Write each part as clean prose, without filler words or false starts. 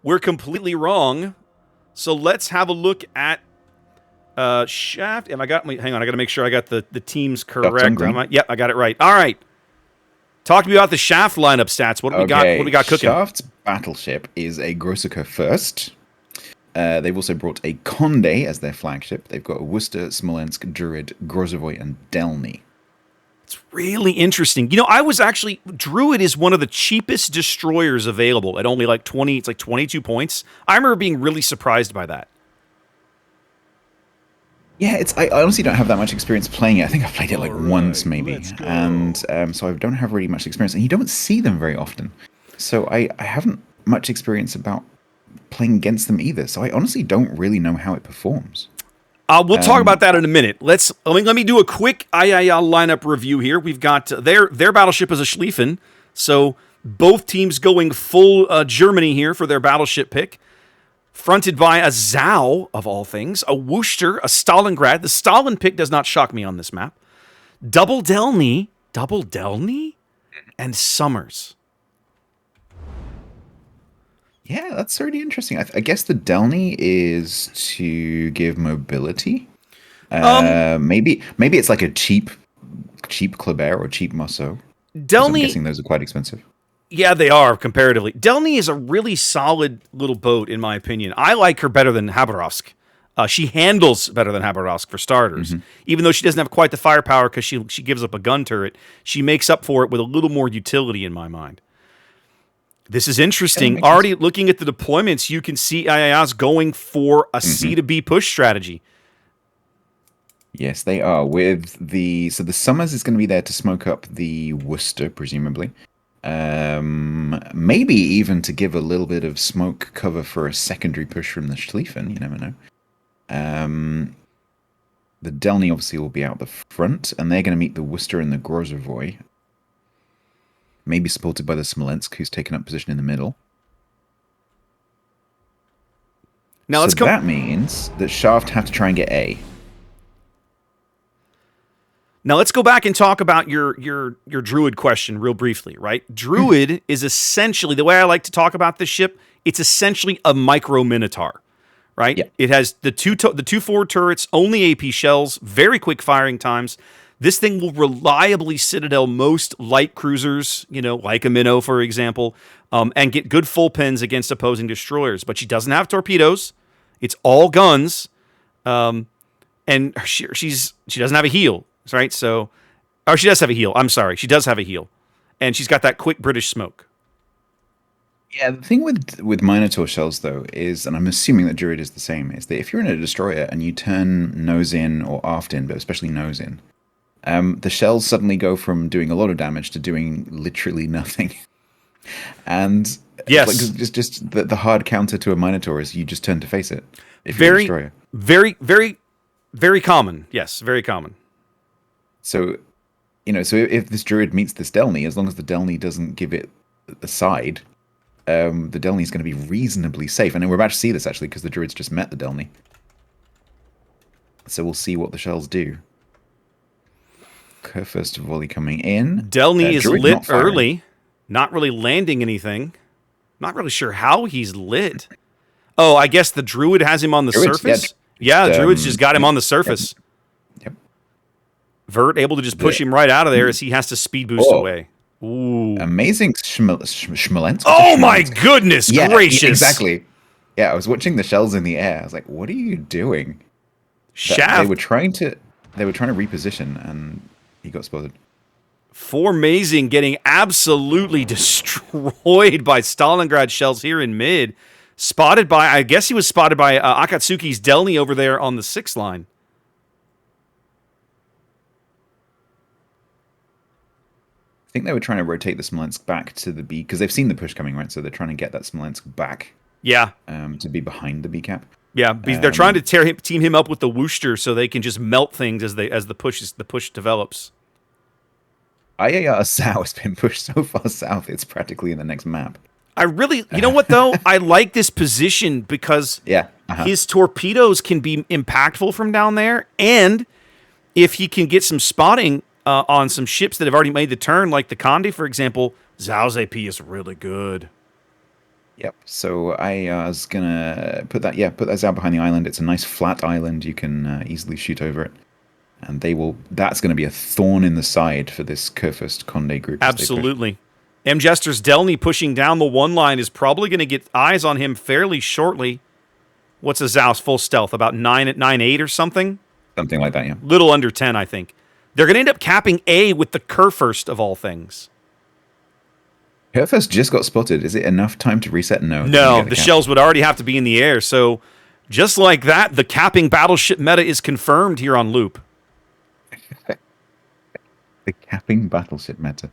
we're completely wrong. So let's have a look at Shaft. Hang on, I got to make sure I got the teams correct. Yep, I got it right. All right. Talk to me about the Shaft lineup stats. What do we got? What do we got cooking? Shaft's battleship is a Grosseker first. They've also brought a Condé as their flagship. They've got a Worcester, Smolensk, Druid, Grozovoy, and Delny. It's really interesting. Druid is one of the cheapest destroyers available at only like 22 points. I remember being really surprised by that. Yeah, I honestly don't have that much experience playing it. I think I've played it like once maybe, and so I don't have really much experience. And you don't see them very often, so I haven't much experience about playing against them either. So I honestly don't really know how it performs. We'll talk about that in a minute. Let me do a quick AYAYA lineup review here. We've got their battleship is a Schlieffen, so both teams going full Germany here for their battleship pick. Fronted by a Zau, of all things, a Worcester, a Stalingrad. The Stalin pick does not shock me on this map. Double Delny, and Summers. Yeah, that's really interesting. I guess the Delny is to give mobility. Maybe it's like a cheap Kleber or cheap Mosso. Delny, I'm guessing those are quite expensive. Yeah, they are, comparatively. Delny is a really solid little boat, in my opinion. I like her better than Habarovsk. She handles better than Habarovsk, for starters. Mm-hmm. Even though she doesn't have quite the firepower because she gives up a gun turret, she makes up for it with a little more utility, in my mind. This is interesting. Already looking at the deployments, you can see AYAYA's going for a C to B push strategy. Yes, they are. So the Summers is going to be there to smoke up the Worcester, presumably. Maybe even to give a little bit of smoke cover for a secondary push from the Schlieffen. You never know. The Delny obviously will be out the front, and they're going to meet the Worcester and the Grozovoy. Maybe supported by the Smolensk, who's taken up position in the middle. Now that means that Shaft have to try and get A. Now let's go back and talk about your Druid question real briefly, right? Druid is essentially, the way I like to talk about this ship, it's essentially a micro Minotaur, right? Yeah. It has the two forward turrets, only AP shells, very quick firing times. This thing will reliably citadel most light cruisers, like a Minnow, for example, and get good full pins against opposing destroyers. But she doesn't have torpedoes. It's all guns, and she doesn't have a heel, right? So, she does have a heel. I'm sorry, she does have a heel, and she's got that quick British smoke. Yeah, the thing with Minotaur shells, though, is, and I'm assuming that Druid is the same, is that if you're in a destroyer and you turn nose in or aft in, but especially nose in, the shells suddenly go from doing a lot of damage to doing literally nothing. And yes, just the hard counter to a Minotaur is you just turn to face it. If you're a destroyer. Very, very, very common. Yes, very common. So, so if this Druid meets this Delny, as long as the Delny doesn't give it the side, the Delny is going to be reasonably safe. And we're about to see this, actually, because the Druid's just met the Delny. So we'll see what the shells do. First volley coming in. Delny is lit early, not really landing anything. Not really sure how he's lit. Oh, I guess the Druid has him on the surface? Yeah, the Druid's just got him on the surface. Yep. Vert able to just push him right out of there as he has to speed boost away. Ooh. Amazing Smolensk. Oh my goodness gracious. Exactly. Yeah, I was watching the shells in the air. I was like, what are you doing? Shaft. They were trying to reposition, and he got spotted. Formazing getting absolutely destroyed by Stalingrad shells here in mid. I guess he was spotted by Akatsuki's Delny over there on the 6th line. I think they were trying to rotate the Smolensk back to the B, because they've seen the push coming, right? So they're trying to get that Smolensk back. Yeah. To be behind the B cap. Yeah, they're trying to team him up with the Worcester so they can just melt things as the push develops. AYAYA South has been pushed so far south, it's practically in the next map. You know what, though? I like this position because his torpedoes can be impactful from down there, and if he can get some spotting on some ships that have already made the turn, like the Condé, for example, Zhao's AP is really good. Yep. So AYAYA's gonna put that. Yeah, put that out behind the island. It's a nice flat island. You can easily shoot over it, and they will. That's going to be a thorn in the side for this Kurfürst Conde group as they push. Absolutely. M. Jester's Delny pushing down the one line is probably going to get eyes on him fairly shortly. What's a Zhao's full stealth? About 9 at 9-8 or something? Something like that. Yeah. Little under 10, I think. They're going to end up capping A with the Kurfürst of all things. Kurfürst just got spotted. Is it enough time to reset? No. No, the shells would already have to be in the air. So, just like that, the capping battleship meta is confirmed here on Loop. The capping battleship meta.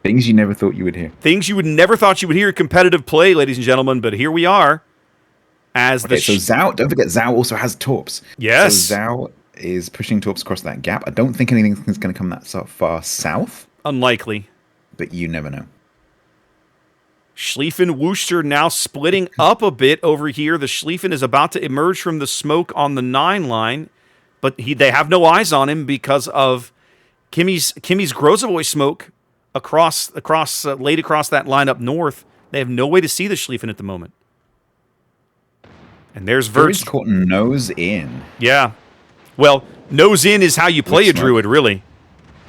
Things you never thought you would hear. Things you would never thought you would hear in competitive play, ladies and gentlemen, but here we are. As okay, so Zhao, don't forget, Zhao also has torps. Yes. So Zhao is pushing torps across that gap. I don't think anything's going to come that far south. Unlikely. But you never know. Schlieffen Worcester now splitting up a bit over here. The Schlieffen is about to emerge from the smoke on the 9 line, but they have no eyes on him because of Kimmy's Grozovoy smoke laid across that line up north. They have no way to see the Schlieffen at the moment. And there's Vert's caught nose in. Yeah. Well, nose in is how you play a druid, really.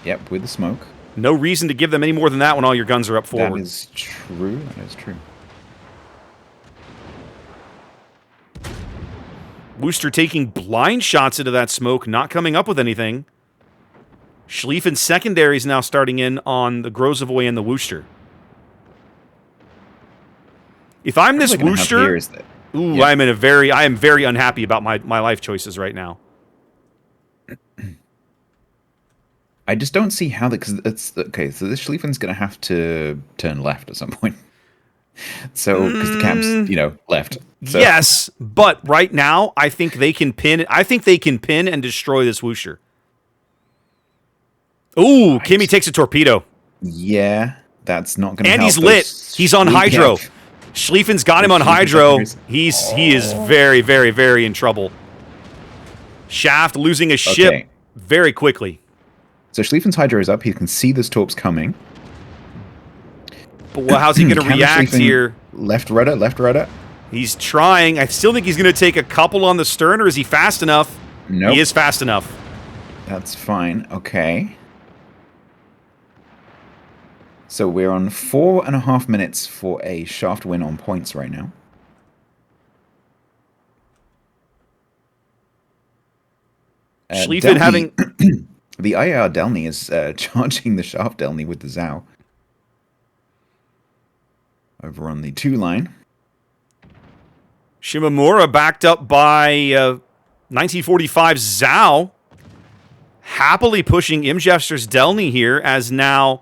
Yep, with the smoke. No reason to give them any more than that when all your guns are up forward. That is true. That is true. Worcester taking blind shots into that smoke, not coming up with anything. Schlieffen secondary is now starting in on the Grozovoy and the Worcester. If I'm this Worcester, ooh, yeah. I am very unhappy about my life choices right now. I just don't see how because it's okay. So this Schlieffen's going to have to turn left at some point. So because the camp's left. So. Yes, but right now I think they can pin. I think they can pin and destroy this Worcester. Ooh, Kimmy takes a torpedo. Yeah, that's not going to help. And he's lit. He's on hydro. Schlieffen's got him on hydro. He is very, very, very in trouble. Shaft losing a ship very quickly. So Schlieffen's hydro is up. He can see this torps coming. But how's he going to react here? Left rudder. He's trying. I still think he's going to take a couple on the stern, or is he fast enough? Nope. He is fast enough. That's fine. Okay. So we're on 4.5 minutes for a shaft win on points right now. Schlieffen having... The AYAYA Delny is charging the shaft Delny with the Zhao. Over on the 2 line. Shimamura backed up by 1945 Zhao. Happily pushing Imjester's Delny here as now...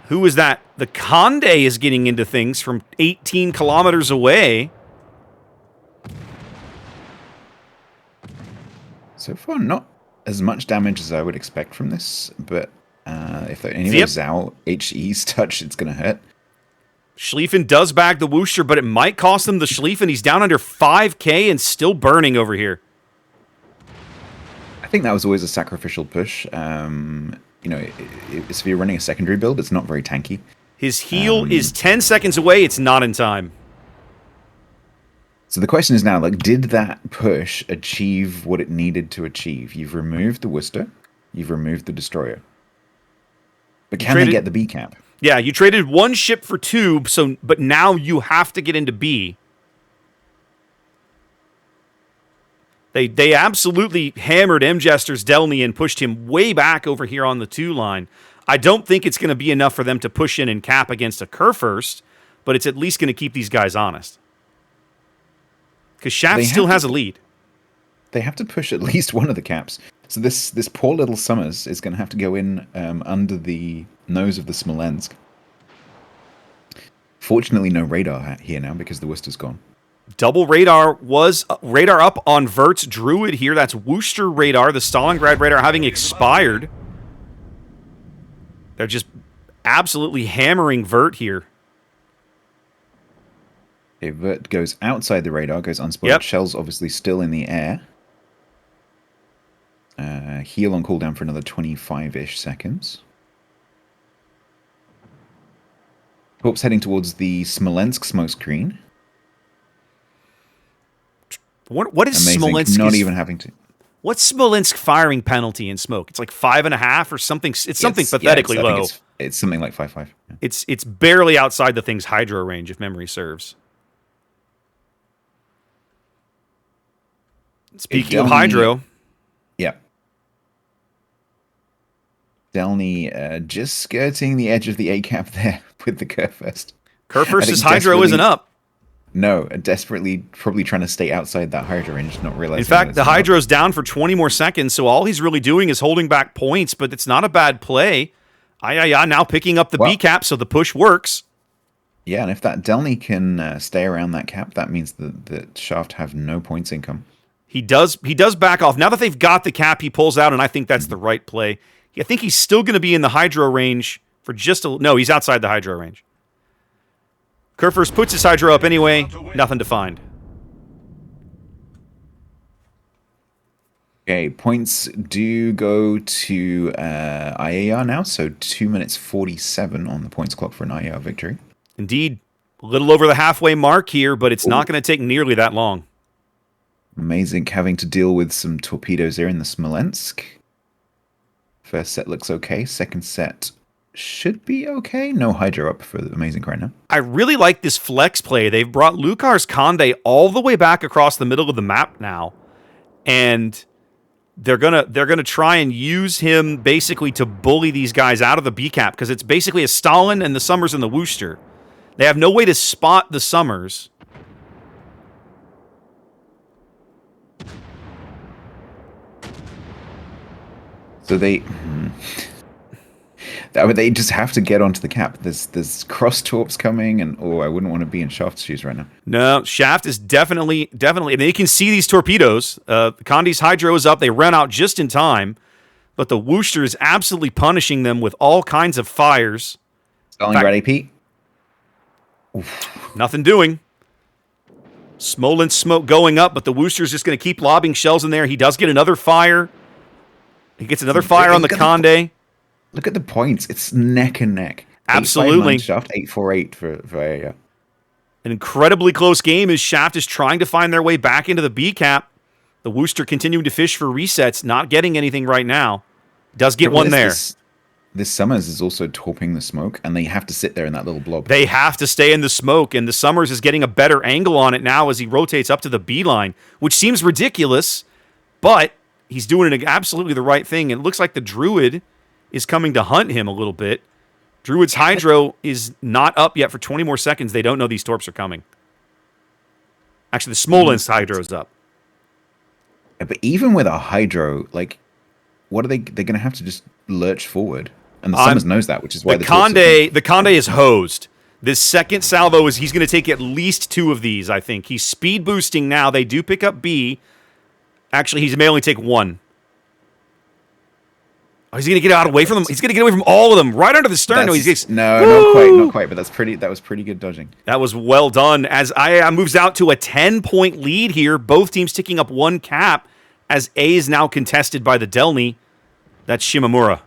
Who is that? The Conde is getting into things from 18 kilometers away. So far, not as much damage as I would expect from this, but if any of those Zhao HEs touch, it's going to hurt. Schlieffen does bag the Worcester, but it might cost him the Schlieffen. He's down under 5k and still burning over here. I think that was always a sacrificial push. If you're running a secondary build, it's not very tanky. His heal is 10 seconds away. It's not in time. So the question is now, did that push achieve what it needed to achieve? You've removed the Worcester. You've removed the Destroyer. But can they get the B cap? Yeah, you traded 1 ship for 2, but now you have to get into B. They absolutely hammered Imjester's Delny and pushed him way back over here on the 2 line. I don't think it's going to be enough for them to push in and cap against a Kurfürst, but it's at least going to keep these guys honest. Because Shaft still has a lead. They have to push at least one of the caps. So this poor little Summers is going to have to go in under the nose of the Smolensk. Fortunately, no radar here now because the Worcester's gone. Double radar was radar up on Vert's Druid here. That's Worcester radar. The Stalingrad radar having expired. They're just absolutely hammering Vert here. Okay, Vert goes outside the radar, goes unspotted. Yep. Shell's obviously still in the air. Heal on cooldown for another 25-ish seconds. Corpse heading towards the Smolensk smoke screen. What is Amazing. Smolensk? Not even having to. What's Smolensk firing penalty in smoke? It's like 5.5 or something. It's something pathetically I low. think it's something like 5.5. Yeah. It's barely outside the thing's hydro range, if memory serves. Speaking of hydro. Yeah. Delny just skirting the edge of the A cap there with the Kurfürst. Kurfürst's hydro isn't up. No, desperately probably trying to stay outside that hydro range, not realizing. In fact, the hydro's down for 20 more seconds, so all he's really doing is holding back points, but it's not a bad play. AYAYA now picking up the B cap, so the push works. Yeah, and if that Delny can stay around that cap, that means that Shaft have no points income. He does back off. Now that they've got the cap, he pulls out, and I think that's the right play. I think he's still going to be in the hydro range for just a... No, he's outside the hydro range. Kurfürst puts his hydro up anyway. Nothing to find. Okay, points do go to AYAYA now, so 2 minutes 47 on the points clock for an AYAYA victory. Indeed. A little over the halfway mark here, but it's not going to take nearly that long. Amazing having to deal with some torpedoes there in the Smolensk. First set looks okay. Second set should be okay. No hydro up for the Amazing right now. I really like this flex play. They've brought Lukar's Conde all the way back across the middle of the map now. And they're gonna try and use him basically to bully these guys out of the B cap, because it's basically a Stalin and the Summers and the Worcester. They have no way to spot the Summers. So they just have to get onto the cap. There's cross torps coming, and I wouldn't want to be in Shaft's shoes right now. No, Shaft is definitely, and they can see these torpedoes. Conde's hydro is up. They ran out just in time, but the Worcester is absolutely punishing them with all kinds of fires. Stalingrad AP. Oof. Nothing doing. Smolensk smoke going up, but the Worcester's just going to keep lobbing shells in there. He does get another fire. He gets another fire on the Conde. Look at the points. It's neck and neck. Absolutely. Shaft, 848 for AYAYA. An incredibly close game as Shaft is trying to find their way back into the B cap. The Worcester continuing to fish for resets, not getting anything right now. Does get one there. This Summers is also torping the smoke, and they have to sit there in that little blob. They have to stay in the smoke, and the Summers is getting a better angle on it now as he rotates up to the B line, which seems ridiculous, but he's doing absolutely the right thing. And it looks like the Druid is coming to hunt him a little bit. Druid's hydro is not up yet for 20 more seconds. They don't know these torps are coming. Actually, the Smolensk hydro is up. But even with a hydro, like, what are they? They're going to have to just lurch forward. And the Summers knows that, which is why the Conde is hosed. This second salvo he's going to take at least 2 of these, I think. He's speed boosting now. They do pick up B. Actually, he may only take 1. Oh, he's going to get out away from them. He's going to get away from all of them, right under the stern. No, Woo! not quite. But that was pretty good dodging. That was well done. As AYAYA moves out to a 10-point lead here, both teams ticking up 1 cap. As A is now contested by the Delny. That's Shimamura.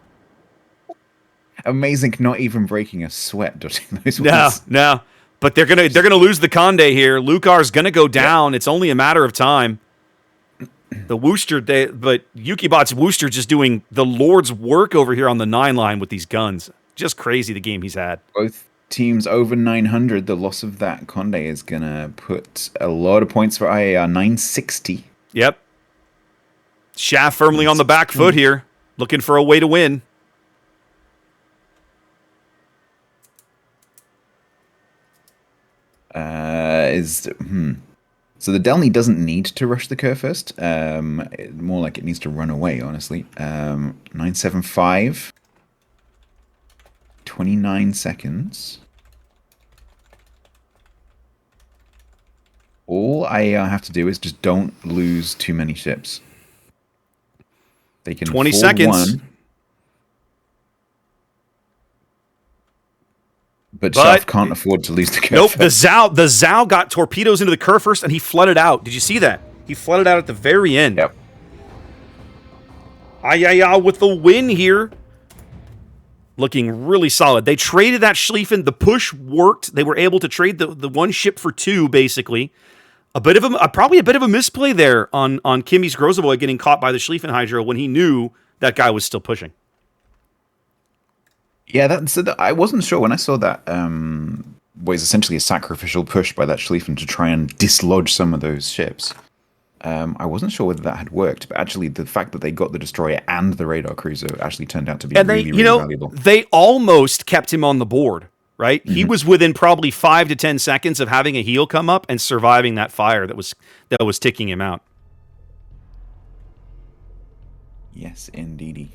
Amazing, not even breaking a sweat dodging those ones. No. But they're gonna lose the Conde here. Lukar's gonna go down. Yeah. It's only a matter of time. The Worcester, but Yukibot's Worcester just doing the Lord's work over here on the 9 line with these guns. Just crazy the game he's had. Both teams over 900. The loss of that Conde is gonna put a lot of points for AYAYA. 960. Yep. Shaft firmly on the back foot here, looking for a way to win. So the Delny doesn't need to rush the Kurfürst. More like it needs to run away, honestly. 975. 29 seconds. All I have to do is just don't lose too many ships. They can 20 seconds. One, but Shaft can't afford to lose the Kurfürst. Nope, the Zhao got torpedoes into the Kurfürst and he flooded out. Did you see that? He flooded out at the very end. Yep. AYAYA with the win here. Looking really solid. They traded that Schlieffen. The push worked. They were able to trade the 1 ship for 2, basically. Probably a bit of a misplay there on Kimmy's Grozavoy getting caught by the Schlieffen Hydra when he knew that guy was still pushing. Yeah, I wasn't sure when I saw that was essentially a sacrificial push by that Schlieffen to try and dislodge some of those ships. I wasn't sure whether that had worked, but actually the fact that they got the destroyer and the radar cruiser actually turned out to be really valuable. They almost kept him on the board, right? Mm-hmm. He was within probably 5 to 10 seconds of having a heel come up and surviving that fire that was ticking him out. Yes, indeedy.